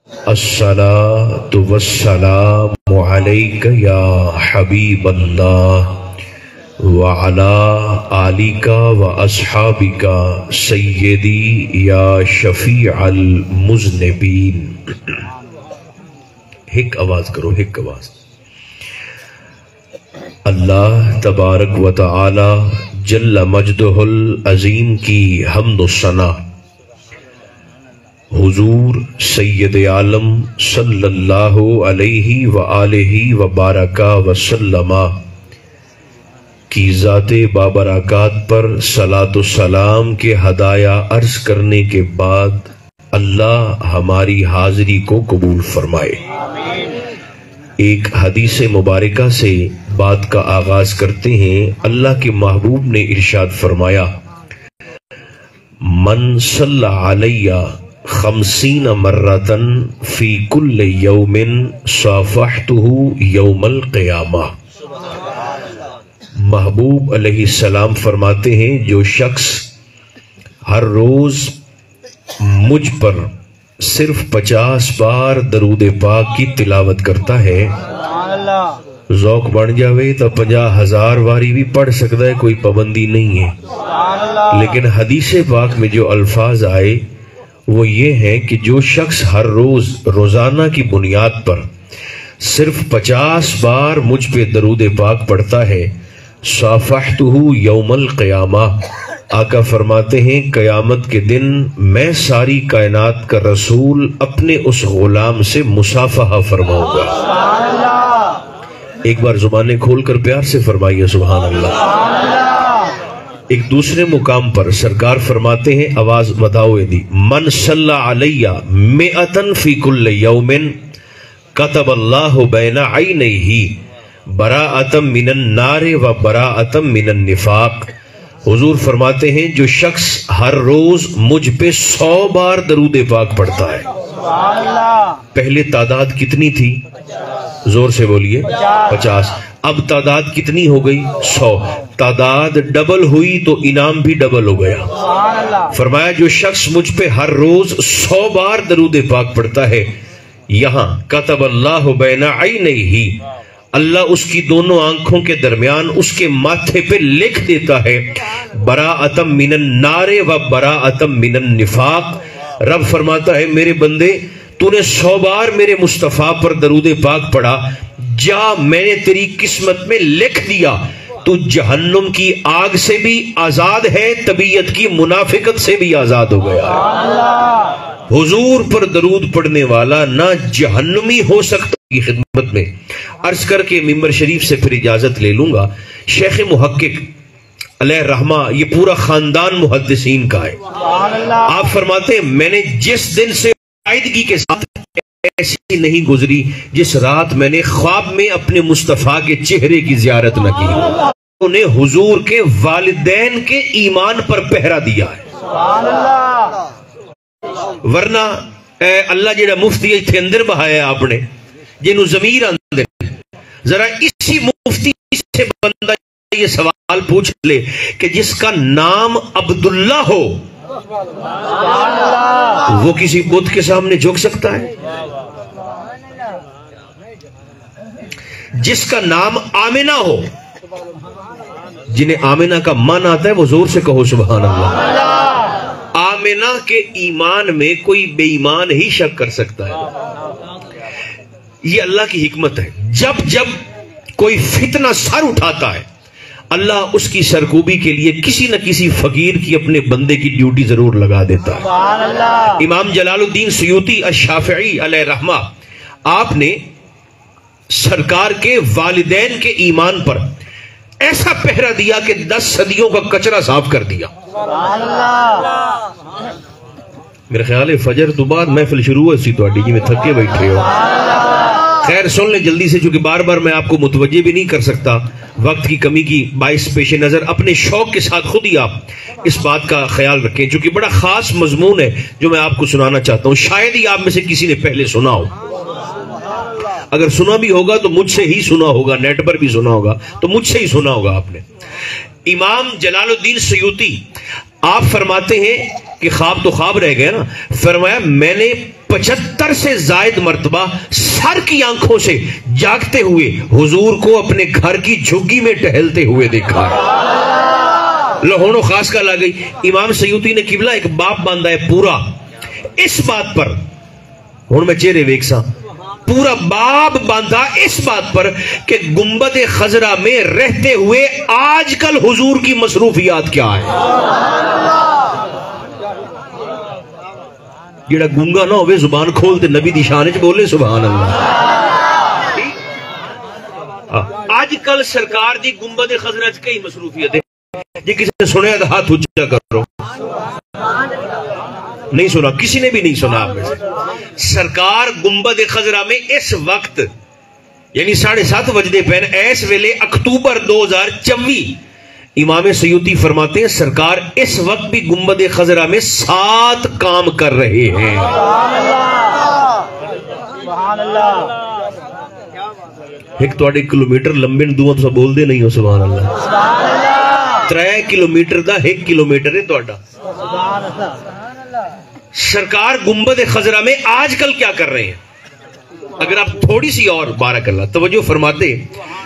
الصلاۃ والسلام علیک یا حبیب اللہ وعلی آلک و اصحابک سیدی یا شفیع المذنبین۔ ہک آواز کرو، ہک آواز۔ اللہ تبارک و تعالی جل مجدہ العظیم کی حمد و ثنا حضور سید عالم صلی اللہ علیہ وآلہ وبارک وسلم کی ذات بابرکات پر صلاۃ و سلام کے ہدایہ عرض کرنے کے بعد اللہ ہماری حاضری کو قبول فرمائے۔ ایک حدیث مبارکہ سے بات کا آغاز کرتے ہیں۔ اللہ کے محبوب نے ارشاد فرمایا، من صلی علیہ 50 مرتن فی کل یوم صافحتہ یوم القیامہ۔ محبوب علیہ السلام فرماتے ہیں، جو شخص ہر روز مجھ پر صرف 50 بار درود پاک کی تلاوت کرتا ہے، ذوق بن جاوے تو 50,000 باری بھی پڑھ سکتا ہے، کوئی پابندی نہیں ہے۔ لیکن حدیث پاک میں جو الفاظ آئے وہ یہ ہے کہ جو شخص ہر روز روزانہ کی بنیاد پر صرف 50 بار مجھ پہ درود پاک پڑھتا ہے، صافحتہ یوم القیامہ، آقا فرماتے ہیں قیامت کے دن میں ساری کائنات کا رسول اپنے اس غلام سے مصافحہ فرماؤں گا۔ ایک بار زبانیں کھول کر پیار سے فرمائیے سبحان اللہ۔ ایک دوسرے مقام پر سرکار فرماتے ہیں، آواز بتاؤ دی، من صلی علیہ 100 فی کل یوم کتب اللہ بین عینیہ براءۃ من النار و براءۃ من النفاق۔ حضور فرماتے ہیں، جو شخص ہر روز مجھ پہ 100 بار درود پاک پڑھتا ہے۔ پہلے تعداد کتنی تھی؟ زور سے بولیے، 50۔ اب تعداد کتنی ہو گئی؟ 100۔ تعداد ڈبل ہوئی تو انعام بھی ڈبل ہو گیا۔ فرمایا جو شخص مجھ پہ ہر روز 100 بار درود پاک پڑھتا ہے، یہاں کتب اللہ بین عینیہ، اللہ اس کی دونوں آنکھوں کے درمیان اس کے ماتھے پہ لکھ دیتا ہے، براءۃ من النار و براءۃ من النفاق۔ رب فرماتا ہے، میرے بندے تو نے 100 بار میرے مصطفیٰ پر درود پاک پڑھا، جا میں نے تیری قسمت میں لکھ دیا، تو جہنم کی آگ سے بھی آزاد ہے، طبیعت کی منافقت سے بھی آزاد ہو گیا ہے۔ حضور پر درود پڑھنے والا نہ جہنمی ہو سکتا کی خدمت میں عرض کر کے ممبر شریف سے پھر اجازت لے لوں گا۔ شیخ محقق علیہ رحمہ، یہ پورا خاندان محدثین کا ہے، آپ فرماتے ہیں میں نے جس دن سے قاعدگی کے ساتھ ایسی نہیں گزری جس رات میں نے خواب میں اپنے مصطفیٰ کے چہرے کی زیارت نہ کی۔ انہیں حضور کے والدین کے ایمان پر پہرا دیا ہے، ورنہ اللہ جڑا مفتی ایتھے اندر بہایا آپ نے جنہوں ضمیر آندے، ذرا اسی مفتی سے بندہ یہ سوال پوچھ لے کہ جس کا نام عبداللہ ہو وہ کسی بت کے سامنے جھک سکتا ہے؟ جس کا نام آمنہ ہو، جنہیں آمنہ کا من آتا ہے وہ زور سے کہو سبحان اللہ۔ آمنہ کے ایمان میں کوئی بے ایمان ہی شک کر سکتا ہے۔ یہ اللہ کی حکمت ہے، جب جب کوئی فتنہ سر اٹھاتا ہے اللہ اس کی سرکوبی کے لیے کسی نہ کسی فقیر کی اپنے بندے کی ڈیوٹی ضرور لگا دیتا ہے۔ امام جلال الدین سیوطی الشافعی علیہ رحمہ، آپ نے سرکار کے والدین کے ایمان پر ایسا پہرا دیا کہ 10 صدیوں کا کچرا صاف کر دیا۔ میرے خیال ہے فجر تو بعد محفل شروع ہوئی سی تو جی میں تھکے بیٹھے ہو، خیر سن لیں جلدی سے، چونکہ بار بار میں آپ کو متوجہ بھی نہیں کر سکتا، وقت کی کمی کی باعث پیش نظر اپنے شوق کے ساتھ خود ہی آپ اس بات کا خیال رکھیں، چونکہ بڑا خاص مضمون ہے جو میں آپ کو سنانا چاہتا ہوں۔ شاید ہی آپ میں سے کسی نے پہلے سنا ہو، اگر سنا بھی ہوگا تو مجھ سے ہی سنا ہوگا، نیٹ پر بھی سنا ہوگا تو مجھ سے ہی سنا ہوگا آپ نے۔ امام جلال الدین سیوطی آپ فرماتے ہیں کہ خواب تو خواب رہ گئے نا، فرمایا میں نے 75 سے زائد مرتبہ سر کی آنکھوں سے جاگتے ہوئے حضور کو اپنے گھر کی جھگی میں ٹہلتے ہوئے دیکھا ہے۔ لہونو خاص کا لگ گئی۔ امام سیوطی نے قبلہ ایک باب باندھا ہے پورا اس بات پر، ہوں میں چہرے ویکساں، پورا باب باندھا اس بات پر کہ گنبد خضرا میں رہتے ہوئے آج کل حضور کی مصروفیات کیا ہے۔ جیڑا گونگا نہ ہوئے زبان کھول تے نبی دی شان وچ بولے سبحان اللہ۔ آج کل سرکار دی گنبد خضرا وچ کئی مصروفیت ہے، جی کسی نے سنیا تو ہاتھ اونچا کرو۔ نہیں سنا، کسی نے بھی نہیں سنا آپ میں سے۔ سرکار گنبد خضرا میں اس وقت یعنی 7:30 بجے پہن ایس ویلے اکتوبر 2024 امام سیوطی فرماتے ہیں سرکار اس وقت بھی گنبد خضرا میں 7 کام کر رہے ہیں۔ ایک تو 1 کلومیٹر لمبے دو تو بول دے نہیں ہو سبحان اللہ۔ 3 کلومیٹر دا 1 کلومیٹر ہے تو سرکار گنبد خضرا میں آج کل کیا کر رہے ہیں؟ اگر آپ تھوڑی سی اور بارک اللہ توجہ فرماتے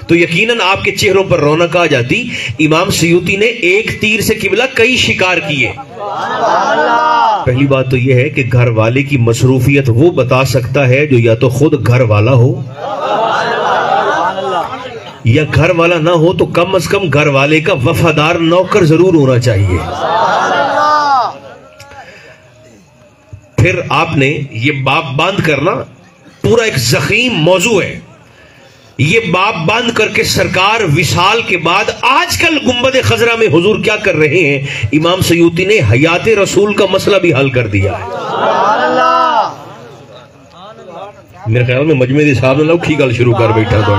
تو یقیناً آپ کے چہروں پر رونق آ جاتی۔ امام سیوطی نے ایک تیر سے قبلہ کئی شکار کیے۔ پہلی بات تو یہ ہے کہ گھر والے کی مصروفیت وہ بتا سکتا ہے جو یا تو خود گھر والا ہو یا گھر والا نہ ہو تو کم از کم گھر والے کا وفادار نوکر ضرور ہونا چاہیے۔ پھر آپ نے یہ باب باندھ کرنا پورا ایک ضخیم موضوع ہے۔ یہ باب باندھ کر کے سرکار وصال کے بعد آج کل گنبد خضرا میں حضور کیا کر رہے ہیں؟ امام سیوطی نے حیات رسول کا مسئلہ بھی حل کر دیا ہے۔ میرے خیال میں مجمع دی صاحب نے لوکھی گل شروع کر بیٹھا تو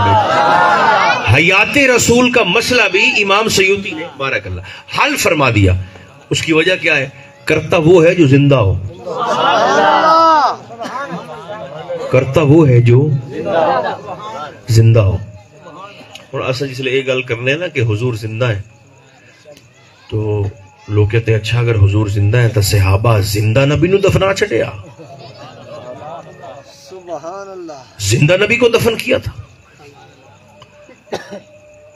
حیات رسول کا مسئلہ بھی امام سیوطی نے بارک اللہ حل فرما دیا۔ اس کی وجہ کیا ہے؟ کرتا وہ ہے جو زندہ ہو، کرتا وہ ہے جو زندہ ہو۔ اور اصل جس لئے یہ گل کرنے ہیں نا کہ حضور زندہ ہے تو لوگ کہتے ہیں اچھا اگر حضور زندہ ہے تو صحابہ زندہ نبی نو دفنا چھڑیا، زندہ نبی کو دفن کیا تھا۔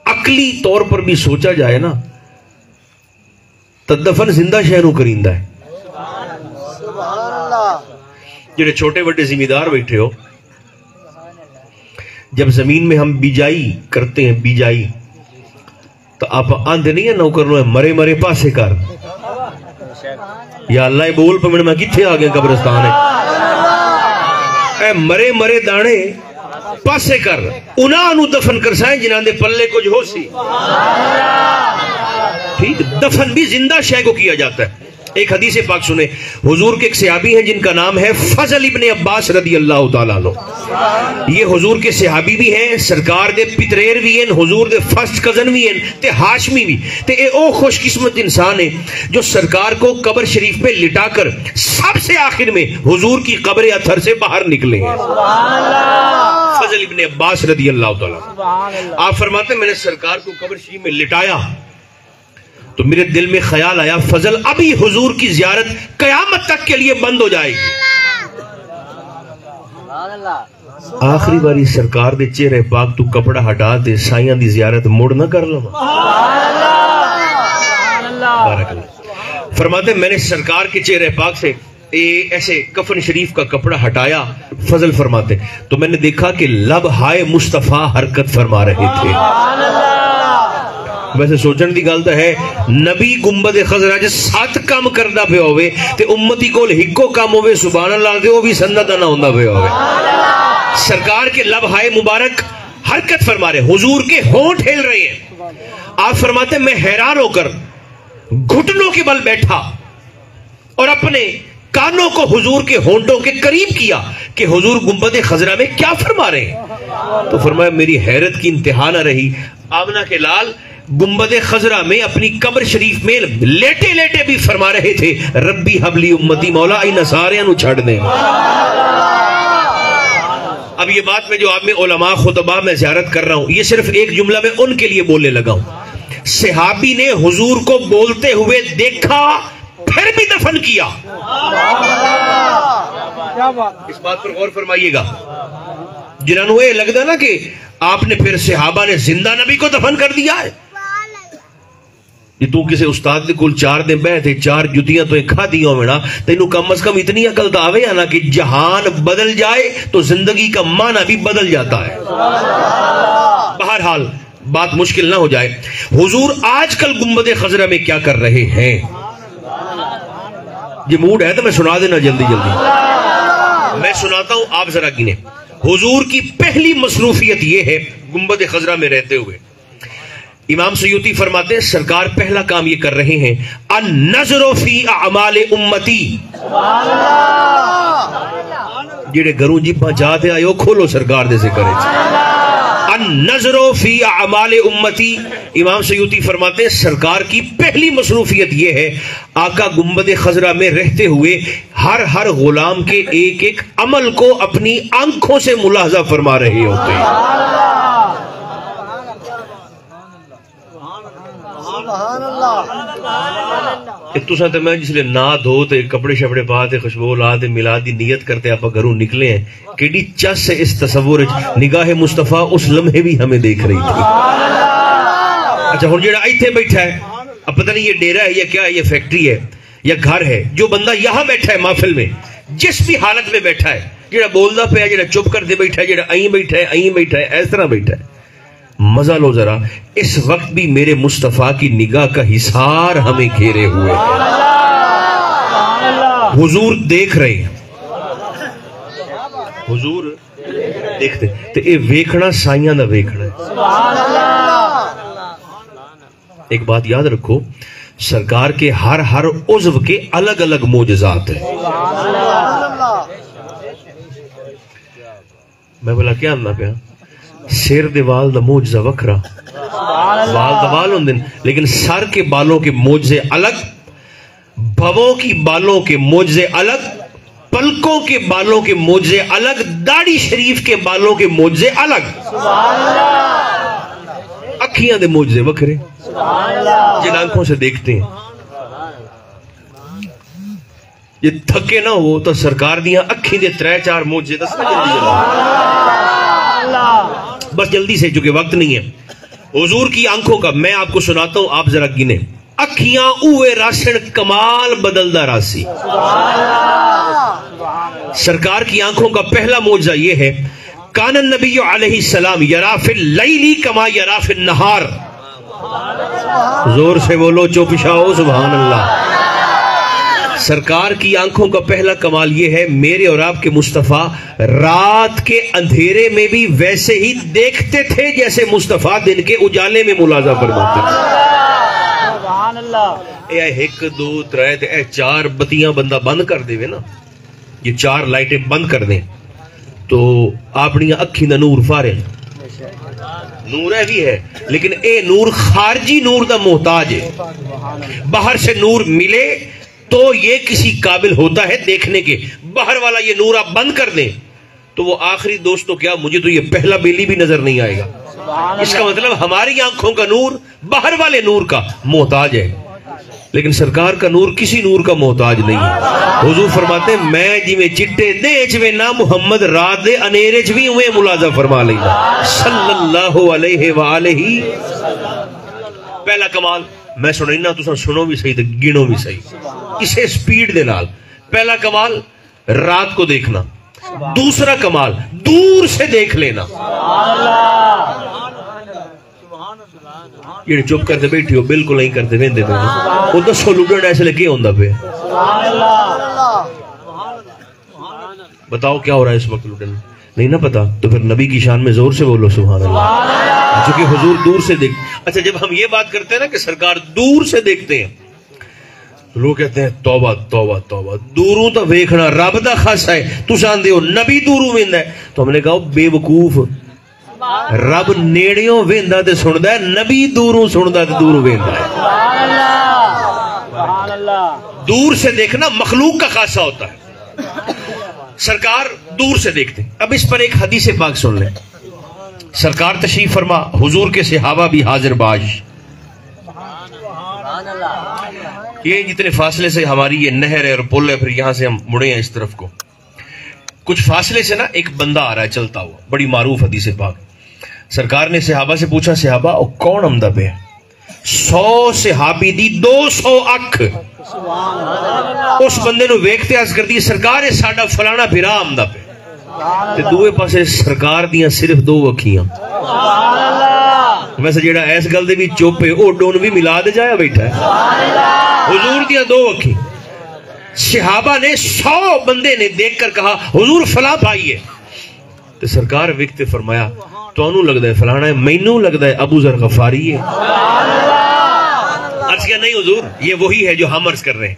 عقلی طور پر بھی سوچا جائے نا تو دفن زندہ شہروں کریندہ ہے۔ جنہیں چھوٹے بڑے زمیندار بیٹھے ہو، جب زمین میں ہم بیجائی کرتے ہیں بیجائی تو آپ آندھے نہیں ہیں نوکروں ہے مرے مرے پاسے کر، یا اللہ بول پہ میں کتھے آگئے قبرستان ہے، اے مرے مرے دانے پاسے کر انہاں نو دفن کر سائیں جنہاں دے پلے کچھ ہو سی۔ ٹھیک، دفن بھی زندہ شے کو کیا جاتا ہے۔ ایک حدیث پاک سنے، حضور کے ایک صحابی ہیں جن کا نام ہے فضل ابن عباس رضی اللہ تعالیٰ عنہ۔ یہ حضور کے صحابی بھی ہیں، سرکار دے پتریر بھی ہیں، حضور دے فرسٹ کزن بھی ہیں تے ہاشمی بھی تے اے او خوش قسمت انسان ہے جو سرکار کو قبر شریف پہ لٹا کر سب سے آخر میں حضور کی قبر اطہر سے باہر نکلے ہیں۔ فضل ابن عباس رضی اللہ تعالیٰ آپ فرماتے ہیں میں نے سرکار کو قبر شریف میں لٹایا تو میرے دل میں خیال آیا فضل ابھی حضور کی زیارت قیامت تک کے لیے بند ہو جائے گی۔ آخری باری سرکار دے چہرے پاک تو کپڑا ہٹا دے سائیاں دی زیارت موڑ نہ کر لوں۔ بارک اللہ فرماتے میں نے سرکار کے چہرے پاک سے ایسے کفن شریف کا کپڑا ہٹایا، فضل فرماتے تو میں نے دیکھا کہ لب ہائے مصطفیٰ حرکت فرما رہے تھے۔ ویسے سوچن دی گل تو ہے نبی گنبد خضرا جے 7 کام کردا پیا ہوئے تے امتی کول ہکو کام ہوئے سبحان اللہ دے وہ بھی سنت نہ ہوندا پیا ہوئے۔ سرکار کے لب ہائے مبارک حرکت فرما رہے، حضور کے ہونٹ ہل رہے ہیں۔ آپ فرماتے ہیں میں حیران ہو کر گھٹنوں کے بل بیٹھا اور اپنے کانوں کو حضور کے ہونٹوں کے قریب کیا کہ حضور گنبد خضرا میں کیا فرما رہے ہیں؟ تو فرمایا میری حیرت کی انتہا نہ رہی، آمنہ کے لال گنبد خضرا میں اپنی قبر شریف میں لیٹے لیٹے بھی فرما رہے تھے ربی حبلی امتی مولا ان سارے نو چھڑ دیں۔ اب یہ بات میں جو آپ میں علماء خطبہ میں زیارت کر رہا ہوں یہ صرف ایک جملہ میں ان کے لیے بولنے لگا ہوں۔ صحابی نے حضور کو بولتے ہوئے دیکھا پھر بھی دفن کیا۔ اس بات پر غور فرمائیے گا. جنہوں یہ لگتا نا کہ آپ نے پھر صحابہ نے زندہ نبی کو دفن کر دیا ہے. یہ تو کسی استاد کے کل 4 دن بیٹھے 4 جتیاں تو کھا دیا ہونا تینوں کم از کم اتنی عقل تو آوے نا کہ جہان بدل جائے تو زندگی کا معنی بھی بدل جاتا ہے. بہرحال بات مشکل نہ ہو جائے. حضور آج کل گنبد خضرا میں کیا کر رہے ہیں؟ یہ موڈ ہے تو میں سنا دینا جلدی جلدی میں سناتا ہوں، آپ ذرا گنے. حضور کی پہلی مصروفیت یہ ہے گنبد خضرا میں رہتے ہوئے. امام سیوطی فرماتے ہیں سرکار پہلا کام یہ کر رہے ہیں النظر فی اعمال امتی. جڑے گھروں جیباں چاہتے آئے ہو کھولو سرکار دے سے کرے. النظر فی اعمال امتی. امام سیوطی فرماتے ہیں سرکار کی پہلی مصروفیت یہ ہے آقا گنبد خضرا میں رہتے ہوئے ہر غلام کے ایک ایک عمل کو اپنی آنکھوں سے ملاحظہ فرما رہے ہوتے ہیں. تساں تے میں جس لئے نہ دھو تے کپڑے شپڑے پا تے خوشبو لا تے میلاد دی نیت کرتے آپ گھروں نکلے ہیں. کیڑی چس ہے اس تصور نگاہ مصطفیٰ اس لمحے بھی ہمیں دیکھ رہی تھی. اچھا ہن جڑا ایتھے بیٹھا ہے اب پتہ نہیں یہ ڈیرہ ہے یا کیا ہے، یہ فیکٹری ہے یا گھر ہے، جو بندہ یہاں بیٹھا ہے محفل میں جس بھی حالت میں بیٹھا ہے، جڑا بولدا پیا، جڑا چپ کر دے بیٹھا ہے، جڑا این بیٹھا ہے اس طرح بیٹھا ہے، مزہ لو ذرا. اس وقت بھی میرے مصطفیٰ کی نگاہ کا حصار ہمیں گھیرے ہوئے ہیں. حضور دیکھ رہے ہیں، حضور دیکھتے تو یہ ویکھنا سائیاں دا ویکھنا ہے. ایک بات یاد رکھو سرکار کے ہر عضو کے الگ الگ معجزات ہیں. میں بولا کیا آنا پیا سیر دے وال دا موجزہ وکھرا، وال دا وال ہوں دن، لیکن سر کے بالوں کے موجزے الگ، بھووں کی بالوں کے موجزے الگ، پلکوں کے بالوں کے موجزے الگ، داڑھی شریف کے بالوں کے موجزے الگ، اکھیاں دے موجزے وکھرے جن آنکھوں سے دیکھتے ہیں. یہ تھکے نہ ہو تو سرکار دیاں اکھیں دے 3-4 موجزے دس میں جلدی بس جلدی سے چونکہ وقت نہیں ہے. حضور کی آنکھوں کا میں آپ کو سناتا ہوں، آپ ذرا گنے. اکھیاں اوے راسن کمال بدلدہ راسی. سرکار کی آنکھوں کا پہلا معجزہ یہ ہے کان النبی علیہ السلام یرا فی اللیل کما یرا فی النہار. زور سے بولو چوپشاؤ سبحان اللہ. سرکار کی آنکھوں کا پہلا کمال یہ ہے میرے اور آپ کے مصطفیٰ رات کے اندھیرے میں بھی ویسے ہی دیکھتے تھے جیسے مصطفیٰ دن کے اجالے میں ملاحظہ فرماتے تھے. اے 1 2 3 اے 4 بتیاں بندہ بند کر دے نا، یہ 4 لائٹیں بند کر دیں تو اپنی اکھیں دا نور فارغ نور ہے بھی ہے، لیکن اے نور خارجی نور دا محتاج ہے. باہر سے نور ملے تو یہ کسی قابل ہوتا ہے دیکھنے کے. باہر والا یہ نور آپ بند کر دیں تو وہ آخری دوستو کیا مجھے تو یہ پہلا بیلی بھی نظر نہیں آئے گا. اس کا مطلب ہماری آنکھوں کا نور باہر والے نور کا محتاج ہے، لیکن سرکار کا نور کسی نور کا محتاج نہیں ہے. حضور فرماتے ہیں میں جی میں چٹے دے چوے نا محمد رات دے انیرے چوی ہوئے ملاحظہ فرما لیں گا صلی اللہ علیہ وآلہ. پہلا کمال میں سنینا تو سنو بھی صحیح گنو بھی صحیح اسے سپیڈ دے نال. پہلا کمال رات کو دیکھنا، دوسرا کمال دور سے دیکھ لینا. یہ چپ کرتے بیٹھی ہو بالکل نہیں کرتے ویندے پہ وہ دسو لوڈن ایسے لگے ہوندہ پہ. بتاؤ کیا ہو رہا ہے اس وقت لوڈن نہیں نہ پتا تو پھر نبی کی شان میں زور سے بولو سبحان اللہ. چونکہ حضور دور سے دیکھ. اچھا جب ہم یہ بات کرتے ہیں نا کہ سرکار دور سے دیکھتے ہیں لوگ کہتے ہیں توبہ توبہ توبہ دوروں تو ویکھنا رب دا خاص ہے. تو ساندے ہو نبی دوروں ویندا ہے تو ہم نے کہا بے وقوف رب نیڑیوں ویندا تے سندا ہے، نبی دوروں سندا تے دوروں ویندا ہے. دور سے دیکھنا مخلوق کا خاصہ ہوتا ہے، سرکار دور سے دیکھتے ہیں. اب اس پر ایک حدیث پاک سن لیں. سرکار تشریف فرما، حضور کے صحابہ بھی حاضر باش. یہ جتنے فاصلے سے ہماری یہ نہر ہے اور پل ہے، پھر یہاں سے ہم مڑے ہیں اس طرف کو. کچھ فاصلے سے نا ایک بندہ آ رہا ہے چلتا ہوا، بڑی معروف حدیث پاک. سرکار نے صحابہ سے پوچھا صحابہ او کون آمدہ پہ؟ 100 صحابی دی 200 اکھ اس بندے نو ویکھتے عرض کر دی سرکار ہے ساڈا فلانا بھرا آمدہ پہ. تے دوے پاسے سرکار دیاں صرف 2 اکھیاں. ویسے جیڑا ایس گل دے بھی چپ ہے او ڈون بھی ملا دے جایا بیٹھا ہے. حضور دیاں 2 اکھی. صحابہ نے 100 بندے نے دیکھ کر کہا حضور فلاں بھائی ہے. تو سرکار وقت فرمایا تو انہوں لگتا ہے فلانا ہے، مینوں لگتا ہے ابو ذر غفاری ہے. عرض کیا نہیں حضور یہ وہی ہے جو ہم عرض کر رہے ہیں.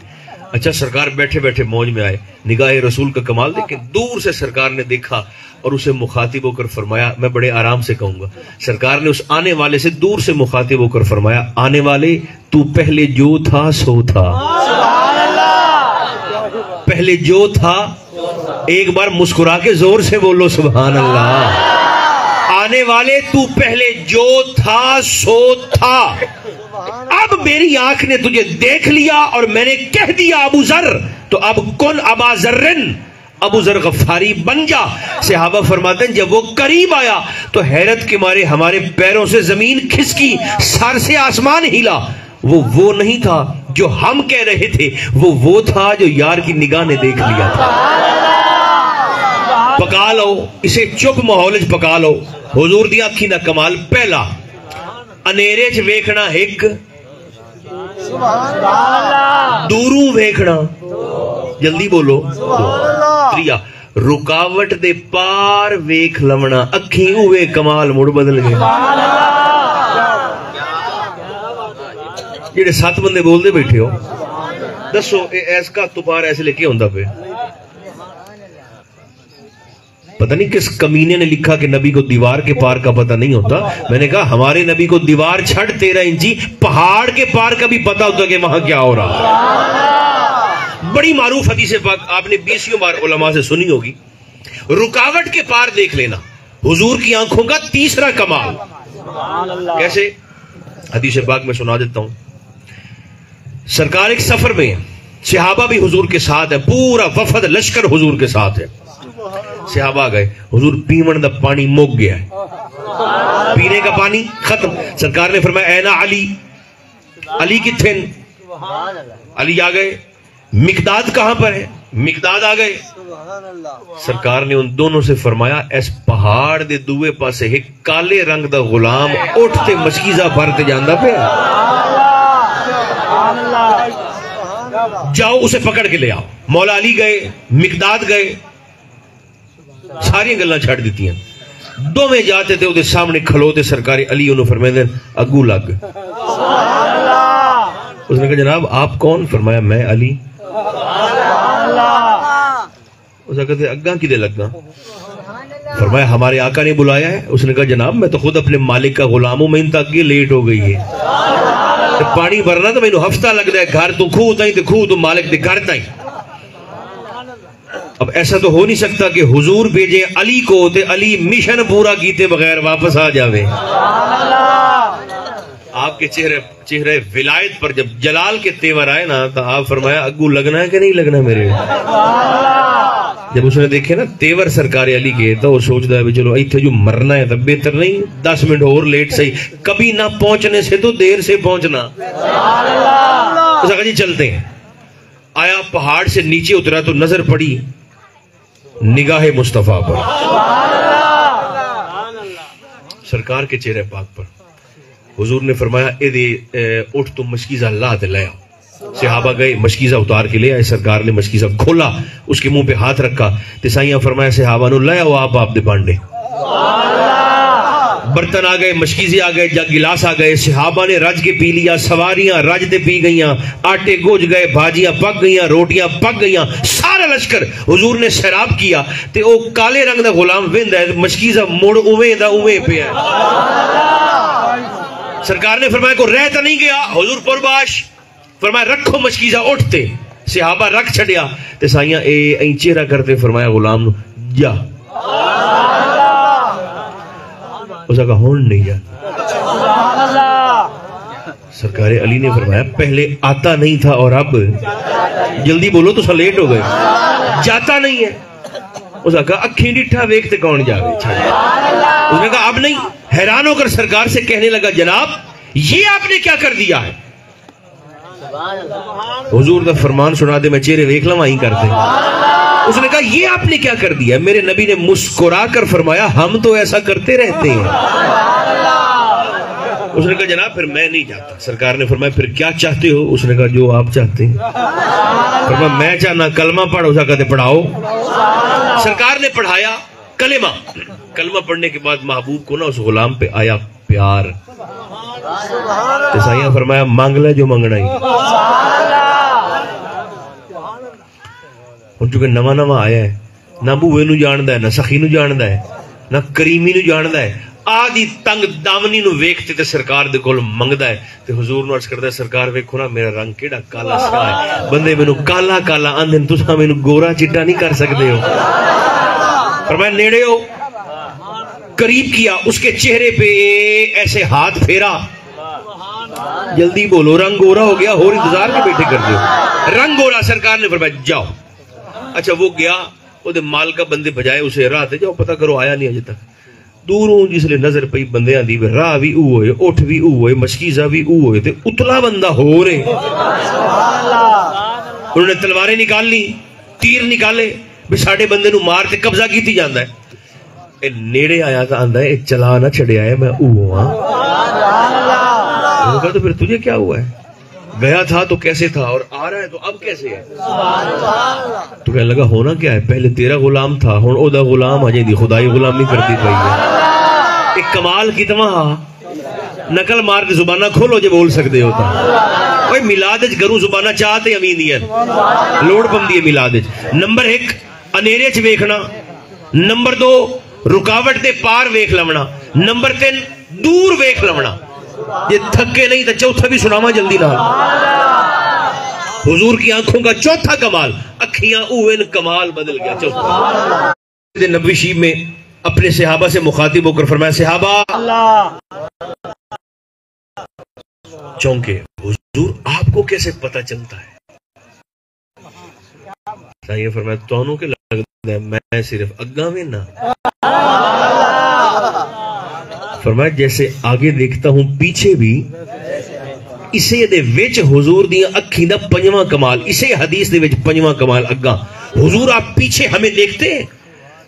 اچھا سرکار بیٹھے بیٹھے موج میں آئے. نگاہ رسول کا کمال دیکھیں، دور سے سرکار نے دیکھا اور اسے مخاطب ہو کر فرمایا، میں بڑے آرام سے کہوں گا، سرکار نے اس آنے والے سے دور سے مخاطب ہو کر فرمایا آنے والے تو پہلے جو تھا سو تھا. پہلے جو تھا، ایک بار مسکرا کے زور سے بولو سبحان اللہ. آنے والے تو پہلے جو تھا سو تھا، اب میری آنکھ نے تجھے دیکھ لیا اور میں نے کہہ دیا ابو ذر، تو اب کن ابا ذرن، ابو ذر غفاری بن جا. صحابہ فرماتے ہیں جب وہ قریب آیا تو حیرت کے مارے ہمارے پیروں سے زمین کھسکی، سر سے آسمان ہلا. وہ نہیں تھا جو ہم کہہ رہے تھے، وہ تھا جو یار کی نگاہ نے دیکھ لیا تھا. پکا لو اسے، چپ ماحول چ پکا لو. حضور دی اکھی دا کمال پہلا انیرے چ ویکھنا ایک، دوروں ویکھنا، جلدی بولو، تریا رکاوٹ دے پار ویکھ لونا. اکھی اوے کمال مڑ بدل گئے. جیڑے 7 بندے بول دے بیٹھے ہو دسو ایس کا تپار ایسے لے کے ہوندہ پہ؟ پتہ نہیں کس کمینے نے لکھا کہ نبی کو دیوار کے پار کا پتہ نہیں ہوتا. میں نے کہا ہمارے نبی کو دیوار چھڑ 13 انچی پہاڑ کے پار کا بھی پتہ ہوتا کہ وہاں کیا ہو رہا. بڑی معروف حدیث پاک آپ نے 20 بار علماء سے سنی ہوگی. رکاوٹ کے پار دیکھ لینا حضور کی آنکھوں کا تیسرا کمال. کیسے؟ حدیث پاک میں سنا دیتا ہوں. سرکار ایک سفر میں ہیں، صحابہ بھی حضور کے ساتھ ہے، پورا وفد لشکر حضور کے ساتھ ہے. صحابہ گئے، حضور پیمن دا پانی موک گیا ہے، پینے کا پانی ختم. سرکار نے فرمایا اینا علی، علی کتھے؟ علی آ گئے. مقداد کہاں پر ہے؟ مقداد آ گئے. سرکار نے ان دونوں سے فرمایا اس پہاڑ دے دوے پاسے ایک کالے رنگ دا غلام اٹھتے مشکیزہ بھرتے جاندہ پہ، جاؤ اسے پکڑ کے لے آؤ. مولا علی گئے، مقداد گئے، ساری گلہ چھڑ دیتی ہیں. دو میں جاتے تھے وہ سامنے کھلوتے. سرکاری علی انہوں فرمائے اگو لگ. اس نے کہا جناب آپ کون؟ فرمایا میں علی. اس نے کہتے اگاں کی دے لگا؟ فرمایا ہمارے آقا نے بلایا ہے. اس نے کہا جناب میں تو خود اپنے مالک کا غلام ہوں، میں ان تک یہ لیٹ ہو گئی ہے. پانی بھرنا تو میں نے ہفتہ لگ رہا ہے، گھر تو کھو تائیں تو کھو تو مالک دے گھر تائیں. اب ایسا تو ہو نہیں سکتا کہ حضور بھیجے علی کو تے علی مشن پورا کیتے بغیر واپس آ جاوے. آپ کے چہرے ولایت پر جب جلال کے تیور آئے نا تو آپ فرمایا اگو لگنا ہے کہ نہیں لگنا میرے. جب اس نے دیکھے نا تیور سرکار علی کے تو وہ سوچتا ہے چلو ایتھے جو مرنا ہے تب بہتر نہیں 10 منٹ اور لیٹ صحیح، کبھی نہ پہنچنے سے تو دیر سے پہنچنا. اس نے کہا جی چلتے ہیں. آیا پہاڑ سے نیچے اترا تو نظر پڑی نگاہ مصطفیٰ پر، سرکار کے چہرے پاک پر. حضور نے فرمایا اے دے اٹھ تم مشکیزہ اللہ تے لے آؤ. صحابہ گئے مشکیزہ اتار کے لے آئے. سرکار نے مشکیزہ کھولا، اس کے منہ پہ ہاتھ رکھا. تسائیاں فرمایا صحابہ نو لے آؤ آپ دے بانڈے. برتن آ گئے، مشکیزے آ گئے، جگ گلاس آ گئے. صحابہ نے رج کے پی لیا، سواریاں رج دے پی گئیاں، آٹے گوج گئے، بھاجیاں پک گئیاں، روٹیاں پک گئیاں. سارا لشکر حضور نے سیراب کیا تے او کالے رنگ دا غلام وند ہے، مشکیزہ مڑ اوے دا اوے پہ ہے. سرکار نے فرمایا کو رہتا نہیں گیا. حضور پرباش فرمایا رکھو مشکیزہ. اٹھتے صحابہ رکھ چھڑیا تے سائیاں اے چہرہ کرتے. فرمایا غلام نو جا. اس نے کہا ہون نہیں جا. سرکار علی نے فرمایا پہلے آتا نہیں تھا اور اب جلدی بولو تو سا لیٹ ہو گئے. جاتا نہیں ہے. اس نے کہا اکھیں ڈٹھا ویکھتے کون جاوے. اس نے کہا اب نہیں. حیران ہو کر سرکار سے کہنے لگا جناب یہ آپ نے کیا کر دیا ہے؟ حضور کا فرمان سنا دے میں چہرے ویکھ لوں آئی کرتے. اس نے کہا یہ آپ نے کیا کر دیا؟ میرے نبی نے مسکرا کر فرمایا ہم تو ایسا کرتے رہتے ہیں. اس نے کہا جناب پھر میں نہیں جاتا. سرکار نے فرمایا پھر کیا چاہتے ہو؟ اس نے کہا جو آپ چاہتے ہیں. فرمایا میں چاہنا کلمہ پڑھ. اسا کہتے پڑھاؤ. سرکار نے پڑھایا کلمہ. کلمہ پڑھنے کے بعد محبوب کو نا اس غلام پہ آیا پیار. عیسائیاں فرمایا مانگ لے جو منگنا ہی. ہن چونکہ نواں نواں آیا ہے نہ بوئے نو جاندا ہے نہ سخی نو جاندا ہے نہ کریمی نو جاندا ہے. آدھی تنگ دامنی نو ویکھتے تے سرکار دے کول منگدا ہے تے حضور نو عرض کردا ہے سرکار ویکھو نا میرا رنگ کیڑا کالا سیاہ ہے. بندے مینوں کالا کالا آندے تساں مینوں گورا چٹا نہیں کر سکدے ہو. فرمایا نیڑے ہو. قریب کیا اس کے چہرے پہ ایسے ہاتھ پھیرا. جلدی بولو رنگ گورا ہو گیا اور انتظار کے بیٹھے کر دو. رنگ گورا. سرکار نے فرمایا جاؤ. اچھا وہ گیا وہ دے مال کا بندے بجائے اسے راہ تے جاؤ پتہ کرو آیا نہیں اجے تک. دوروں جس لئے نظر پئی بندیاں دی راہ بھی او ہوئے اٹھ بھی او ہوئے مشکیزہ بھی او ہوئے تے اتلا بندہ ہو رہے. انہوں نے تلواریں نکال لی تیر نکالے بھی ساڑھے بندے نو مار تے قبضہ کیتی جاندہ ہے. اے نیڑے آیا تھا آندہ ہے چلا نہ چھڑے آئے میں او ہوں. انہوں نے کہا تو پھر تجھے کیا ہوا ہے؟ گیا تھا تو کیسے تھا اور آ رہا ہے تو اب کیسے ہے؟ تو کہنے لگا ہونا کیا ہے پہلے تیرا غلام تھا ہون او دا غلام آجے دی خدائی غلامی کرتی پئی ہے. ایک کمال کی تمہا نقل مار کے زبانہ کھولو جے بول سکتے ہوتا. اوہ میلادج گروں زبانہ چاہتے امین دیا لوڑ پم دیئے میلادج. نمبر 1 انیرے چھ ویکھنا. نمبر 2 رکاوٹ دے پار ویکھ لمنا. نمبر 3 دور ویکھ لمنا. یہ تھکے نہیں تو چوتھا بھی سناما جلدی نہ. حضور کی آنکھوں کا چوتھا کمال اکھیاں اوین کمال بدل گیا. چوتھا نبوی شریف میں اپنے صحابہ سے مخاطب ہو کر فرمایا صحابہ چونکہ حضور آپ کو کیسے پتہ چلتا ہے؟ یہ فرمایا تونوں کے لگتا ہے میں صرف اگاں میں نہ. فرمایا جیسے آگے دیکھتا ہوں پیچھے بھی. اسے دے وچ حضور دیا اکھیں دا پنجواں کمال. اسے حدیث دے وچ پنجواں کمال اگاں. حضور آپ پیچھے ہمیں دیکھتے ہیں؟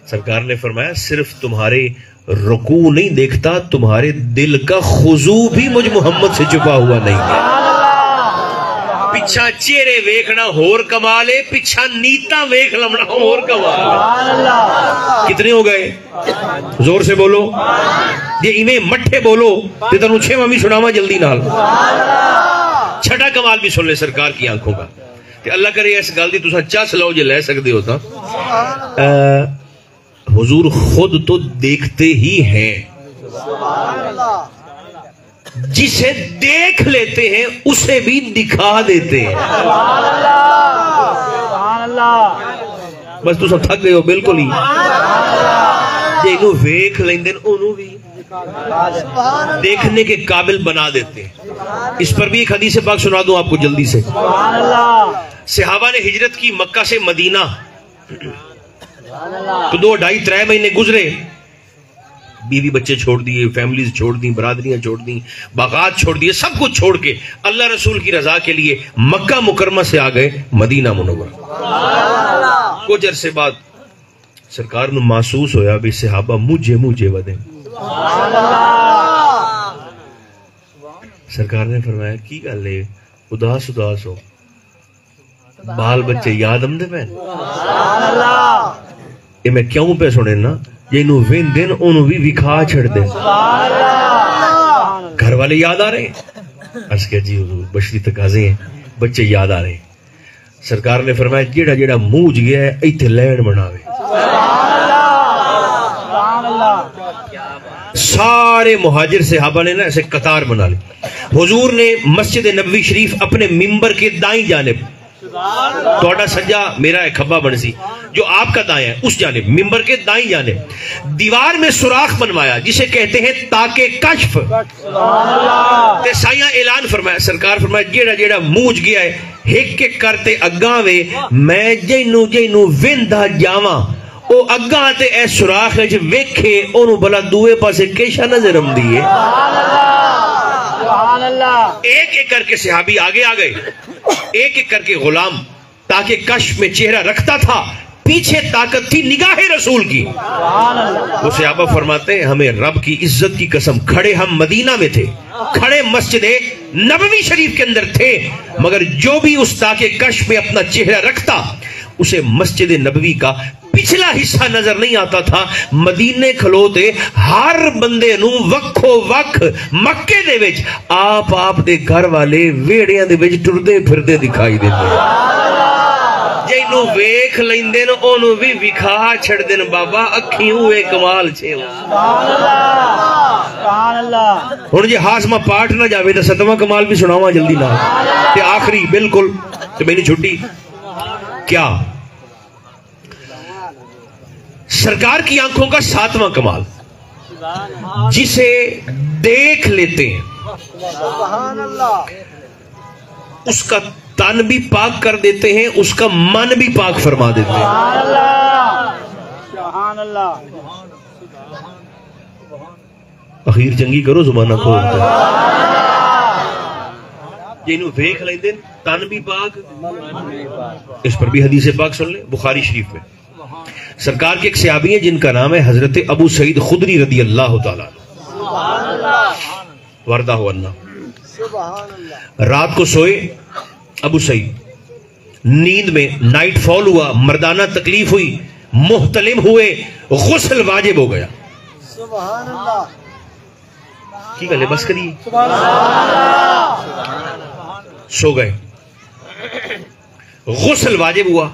سرکار نے فرمایا صرف تمہارے رکوع نہیں دیکھتا تمہارے دل کا خضوع بھی مجھ محمد سے چھپا ہوا نہیں ہے. پچھا چہرے ویکھنا ہور کمال ہے پچھا نیتا ویکھ لمنا ہور کمال ہے. کتنے ہو گئے؟ زور سے بولو. یہ ایمیں مٹھے بولو تے تنو چھے بھی سناما جلدی نال. چھٹا کمال بھی سن لے سرکار کی آنکھوں کا. کہ اللہ کرے اس گل دی تساں چس لو جے لے سکدے ہوتا. حضور خود تو دیکھتے ہی ہیں. جسے دیکھ لیتے ہیں اسے بھی دکھا دیتے ہیں. بس تو سب تھک گئے ہو بالکل ہی. جنہوں ویکھ لیندن انہوں بھی دیکھنے کے قابل بنا دیتے ہیں. اس پر بھی ایک حدیث پاک سنا دوں آپ کو جلدی سے. صحابہ نے ہجرت کی مکہ سے مدینہ تو 2-2.5-3 مہینے گزرے. بیوی بچے چھوڑ دیے فیملیز چھوڑ دی برادریاں چھوڑ دی باغات چھوڑ دیے سب کچھ چھوڑ کے اللہ رسول کی رضا کے لیے مکہ مکرمہ سے آ گئے مدینہ منورہ. کچھ عرصے بعد سرکار نے محسوس ہویا بھی صحابہ مجھے ودے. سرکار نے فرمایا کی گل ہے اداس ہو بال بچے یاد آمدے پے. یہ میں کیوں پہ سنے نا جنہوں وین دن انہوں بھی وکھا چھڑ دیں. گھر والے یاد آ رہے ہیں عرض کیا جی حضور بشری تقاضے ہیں بچے یاد آ رہے ہیں. سرکار نے فرمایا جیڑا موج گیا ہے ایتھے لین بناوے. سارے مہاجر صحابہ نے نا ایسے قطار بنا لی. حضور نے مسجد نبوی شریف اپنے ممبر کے دائیں جانب توڑا سجا میرا ایک کھبا بنسی جو آپ کا دائیں ہے اس جانب ممبر کے دائیں جانب دیوار میں سوراخ بنوایا جسے کہتے ہیں تاکہ کشف. تے سائیاں اعلان فرمایا. سرکار فرمایا جیڑا موج گیا ہے ہک کے کرتے اگاں وے میں جینو ویندا جاواں او اگاں تے اے سوراخ وچ ویکھے اونوں بلا دوے پاسے کیشا نظر آندی ہے. ایک ایک کر کے صحابی آگے آ گئے, ایک ایک کر کے غلام, تاکہ کشف میں چہرہ رکھتا تھا, پیچھے طاقت تھی نگاہ رسول کی. وہ صحابہ فرماتے ہیں ہمیں رب کی عزت کی قسم, کھڑے ہم مدینہ میں تھے, کھڑے مسجد نبوی شریف کے اندر تھے, مگر جو بھی اس تاکہ کشف میں اپنا چہرہ رکھتا اسے مسجد نبوی کا پچھلا حصہ نظر نہیں آتا تھا. مدینے کھلوتے ہر بندے نو وکھو وکھ مکے دے وچ آپ دے گھر والے ویڑیاں دے وچ ٹردے پھردے دکھائی دیتے. جینو ویکھ لیندے نو اونو بھی وکھا چھڑ دین بابا, اکھیوں ہوئے کمال چھے. ہن جے ہاسما پاٹ نہ جاوے تے ستواں کمال بھی سناواں جلدی نہ تے آخری بالکل تے میری چھٹی. کیا سرکار کی آنکھوں کا 7واں کمال, جسے دیکھ لیتے ہیں اس کا تن بھی پاک کر دیتے ہیں, اس کا من بھی پاک فرما دیتے ہیں. اخیر چنگی کرو زبانہ کھول دے. جنہوں ویکھ لیندے تن بھی پاک, اس پر بھی حدیث پاک سن لیں بخاری شریف میں. سرکار کے ایک صحابی ہیں جن کا نام ہے حضرت ابو سعید خدری رضی اللہ تعالیٰ وردہ اللہ. رات کو سوئے ابو سعید, نیند میں نائٹ فال ہوا, مردانہ تکلیف ہوئی, محتلم ہوئے, غسل واجب ہو گیا. کی گلے بس کریے, سو گئے, غسل واجب ہوا.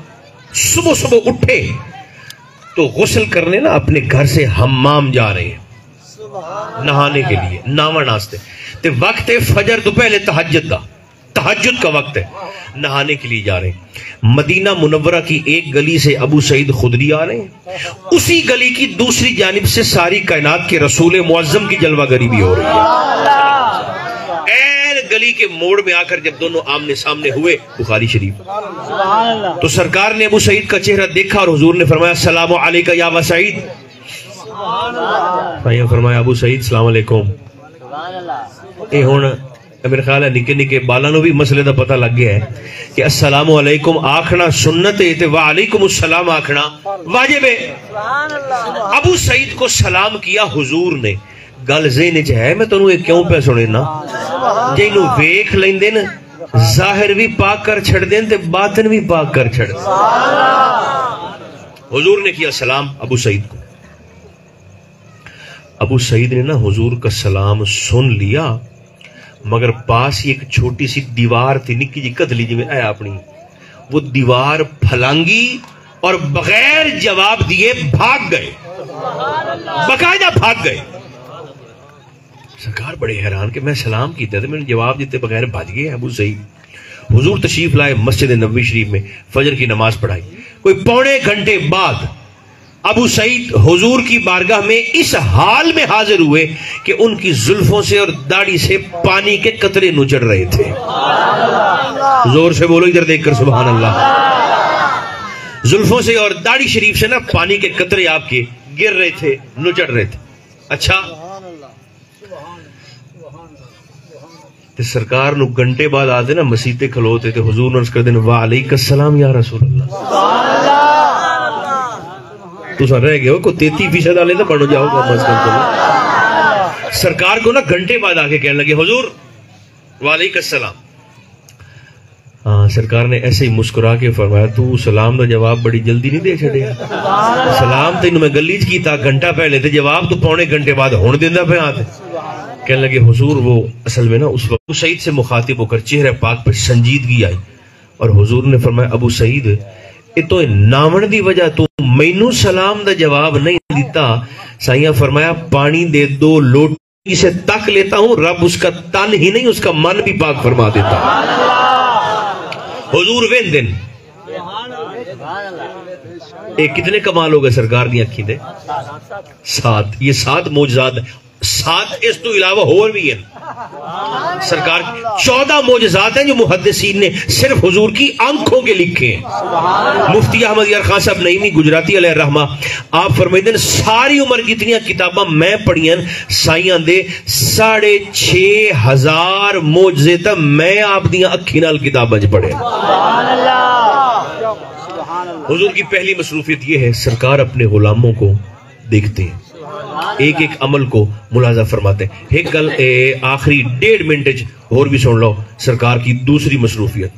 صبح صبح اٹھے تو غسل کرنے نا اپنے گھر سے حمام جا رہے ہیں نہانے کے لیے, ناوا ناستے تے وقت ہے فجر تو پہلے تہجد کا وقت ہے, نہانے کے لیے جا رہے ہیں. مدینہ منورہ کی ایک گلی سے ابو سعید خدری آ رہے ہیں, اسی گلی کی دوسری جانب سے ساری کائنات کے رسول معظم کی جلوہ گری بھی ہو رہی ہے. گلی کے موڑ میں آ کر جب دونوں آمنے سامنے ہوئے, بخاری شریف, تو سرکار نے ابو سعید کا چہرہ دیکھا اور حضور نے فرمایا السلام علیکم یا ابا سعید. فرمایا ابو سعید السلام علیکم. اے ہون میرے خیال ہے نکے نکے بالاں نو بھی مسئلے دا پتہ لگ گیا ہے کہ السلام علیکم آکھنا سنت ہے تے وعلیکم السلام آکھنا واجب ہے. ابو سعید کو سلام کیا حضور نے. گل ذہن وچ ہے, میں تانوں یہ کیوں پہ سنے نا, جینوں ویکھ لیندے نا ظاہر بھی پاک کر چھڑ دین تے باطن بھی پاک کر چھڑ دین. حضور نے کیا سلام ابو سعید کو. ابو سعید نے نا حضور کا سلام سن لیا, مگر پاس ہی ایک چھوٹی سی دیوار تھی, نکی جی کدلی جی میں آیا اپنی, وہ دیوار پھلانگی اور بغیر جواب دیے بھاگ گئے, باقاعدہ بھاگ گئے. سرکار بڑے حیران کہ میں سلام کیتا تھا, میں نے جواب دیتے بغیر بھاج گئے ابو سعید. حضور تشریف لائے مسجد نبوی شریف میں, فجر کی نماز پڑھائی. کوئی پونے گھنٹے بعد ابو سعید حضور کی بارگاہ میں اس حال میں حاضر ہوئے کہ ان کی زلفوں سے اور داڑھی سے پانی کے قطرے نچڑ رہے تھے. زور سے بولو ادھر دیکھ کر سبحان اللہ. زلفوں سے اور داڑھی شریف سے نا پانی کے قطرے آپ کے گر رہے تھے, نچڑ رہے تھے. اچھا سرکار نو گھنٹے بعد آتے نا مسیطے کھلوتے تھے, حضور نے عرض کر دین وعلیکم السلام یا رسول اللہ. تو سر رہ گئے ہو کو 33% آلے تو پڑھو جاؤ گا مسکن کو. سرکار کو نا گھنٹے بعد آکے کہنے لگے حضور وعلیکم السلام. سرکار نے ایسے ہی مسکرا کے فرمایا تو سلام دا جواب بڑی جلدی نہیں دے چھڑے, سلام تینوں میں گلیچ کی تا گھنٹہ پہلے تھے, جواب تو پونے گھنٹے بعد ہون دیندہ پہ آتے. کہنے لگے حضور وہ اصل میں نا اس وقت سعید سے مخاطب ہو کر چہرہ پاک پر سنجیدگی آئی, اور حضور نے فرمایا ابو سعید اے تو نامن دی وجہ تو مینوں سلام دا جواب نہیں دیتا. سائیاں فرمایا پانی دے دو لوٹی سے تک لیتا ہوں, رب اس کا تن ہی نہیں اس کا من بھی پاک فرما دیتا. حضور وین دن ایک کتنے کمال ہو گئے سرکار دی اکھی دے 7. یہ 7 معجزات ساتھ اس تو علاوہ اور بھی ہیں سرکار 14 معجزات ہیں جو محدثین نے صرف حضور کی آنکھوں کے لکھے ہیں. مفتی احمد یار خان صاحب نعیمی گجراتی علیہ الرحمہ آپ فرمائیں ساری عمر جتنی کتاباں میں پڑھی ہیں سائیاں دے 6500 معجزے تک میں آپ دیاں اکھی نال کتاباں چ پڑھے. حضور کی پہلی مصروفیت یہ ہے سرکار اپنے غلاموں کو دیکھتے ہیں ایک ایک عمل کو ملاحظہ فرماتے ہیں. ایک گل آخری 1.5 منٹ اور بھی سن لو سرکار کی دوسری مصروفیت.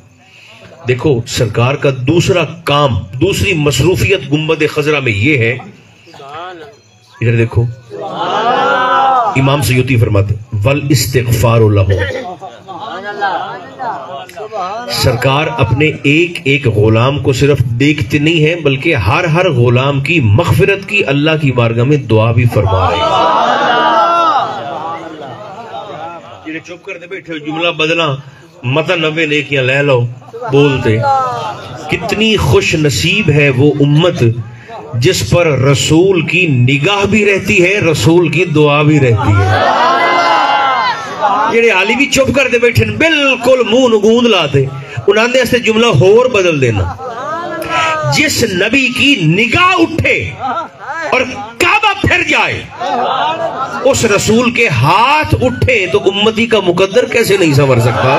دیکھو سرکار کا دوسرا کام دوسری مصروفیت گنبد خضرا میں یہ ہے ادھر دیکھو امام سیوطی فرماتے والاستغفار لہم. سرکار اپنے ایک ایک غلام کو صرف دیکھتے نہیں ہیں بلکہ ہر غلام کی مغفرت کی اللہ کی بارگاہ میں دعا بھی فرما رہے ہیں. جنہیں چپ کر دے بیٹھے جملہ بدلا متا 90 نیکیاں لے لو بولتے. کتنی خوش نصیب ہے وہ امت جس پر رسول کی نگاہ بھی رہتی ہے رسول کی دعا بھی رہتی ہے. جڑے حالی بھی چپ کر دے بیٹھے بالکل منہ نگوند لاتے انہاں دے استے جملہ ہور بدل دینا. جس نبی کی نگاہ اٹھے اور کعبہ پھر جائے اس رسول کے ہاتھ اٹھے تو امتی کا مقدر کیسے نہیں سنور سکتا.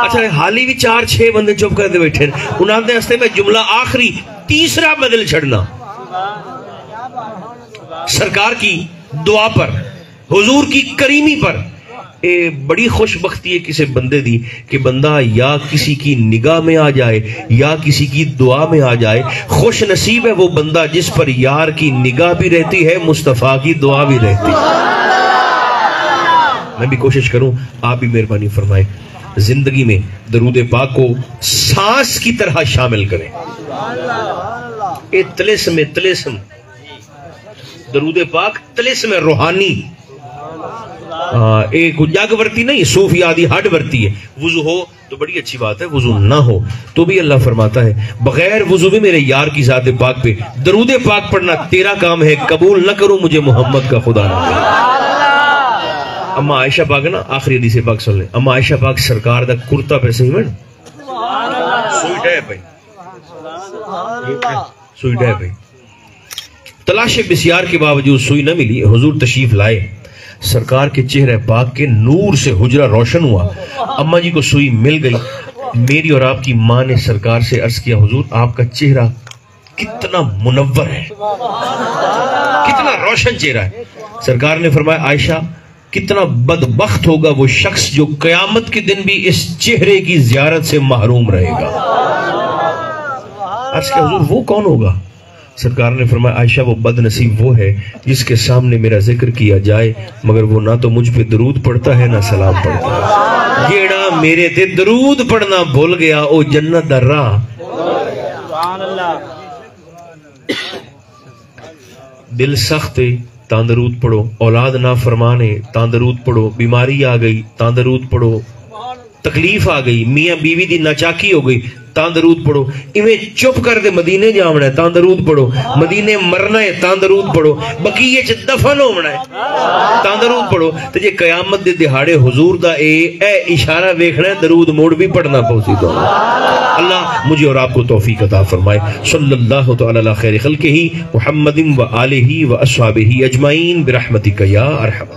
اچھا حالی بھی 4-6 بندے چپ کر دے بیٹھے انہاں دے استے میں جملہ آخری تیسرا بدل چھڑنا سرکار کی دعا پر حضور کی کریمی پر. بڑی خوش بختی ہے کسی بندے دی کہ بندہ یا کسی کی نگاہ میں آ جائے یا کسی کی دعا میں آ جائے. خوش نصیب ہے وہ بندہ جس پر یار کی نگاہ بھی رہتی ہے مصطفیٰ کی دعا بھی رہتی ہے. میں بھی کوشش کروں آپ بھی مہربانی فرمائے زندگی میں درود پاک کو سانس کی طرح شامل کریں. طلسم درود پاک طلسم روحانی ایک جگ ورتی نہیں صوفی آدھی ہڈ ورتی ہے. وضو ہو تو بڑی اچھی بات ہے وضو نہ ہو تو بھی اللہ فرماتا ہے بغیر وضو بھی میرے یار کی ذات پاک پہ درود پاک پڑھنا تیرا کام ہے قبول نہ کرو مجھے محمد کا خدا نہ کرے. اما عائشہ پاک نا آخری حدیث پاک سن لیں. اما عائشہ پاک سرکار دا کرتا پہ صحیح میں سوئی ڈے بھائی سوئی ڈے بھائی تلاش بسیار کے باوجود سوئی نہ ملی. حضور تشریف لائے سرکار کے چہرے پاک کے نور سے حجرہ روشن ہوا. اماں جی کو سوئی مل گئی. میری اور آپ کی ماں نے سرکار سے عرض کیا حضور آپ کا چہرہ کتنا منور ہے کتنا روشن چہرہ ہے. سرکار نے فرمایا عائشہ کتنا بدبخت ہوگا وہ شخص جو قیامت کے دن بھی اس چہرے کی زیارت سے محروم رہے گا. عرض کیا حضور وہ کون ہوگا؟ سرکار نے فرمایا عائشہ وہ بد نصیب وہ ہے جس کے سامنے میرا ذکر کیا جائے مگر وہ نہ تو مجھ پہ درود پڑھتا ہے نہ سلام پڑھتا ہے. جیڑا میرے تے درود پڑھنا بھول گیا او جنت دا راہ. دل سخت تاں درود پڑھو اولاد نہ فرمانے تاں درود پڑھو بیماری آ گئی تاں درود پڑھو تکلیف آ گئی میاں بیوی دی ناچاکی ہو گئی تاں درود پڑھو ایویں چپ کر دے مدینے جاونا ہے تاں درود پڑھو مدینے مرنا ہے تاں درود پڑھو بقیہ چ دفن ہونا ہے تاں درود پڑھو. تے جے قیامت دے دہاڑے حضور دا اے اشارہ ویکھنا ہے درود موڑ بھی پڑھنا پوسی تو. اللہ مجھے اور آپ کو توفیق عطا فرمائے. صلی اللہ تعالی علی خیر خلقہ محمد و آلہ و اصحابہ اجمعین برحمتک یا ارحم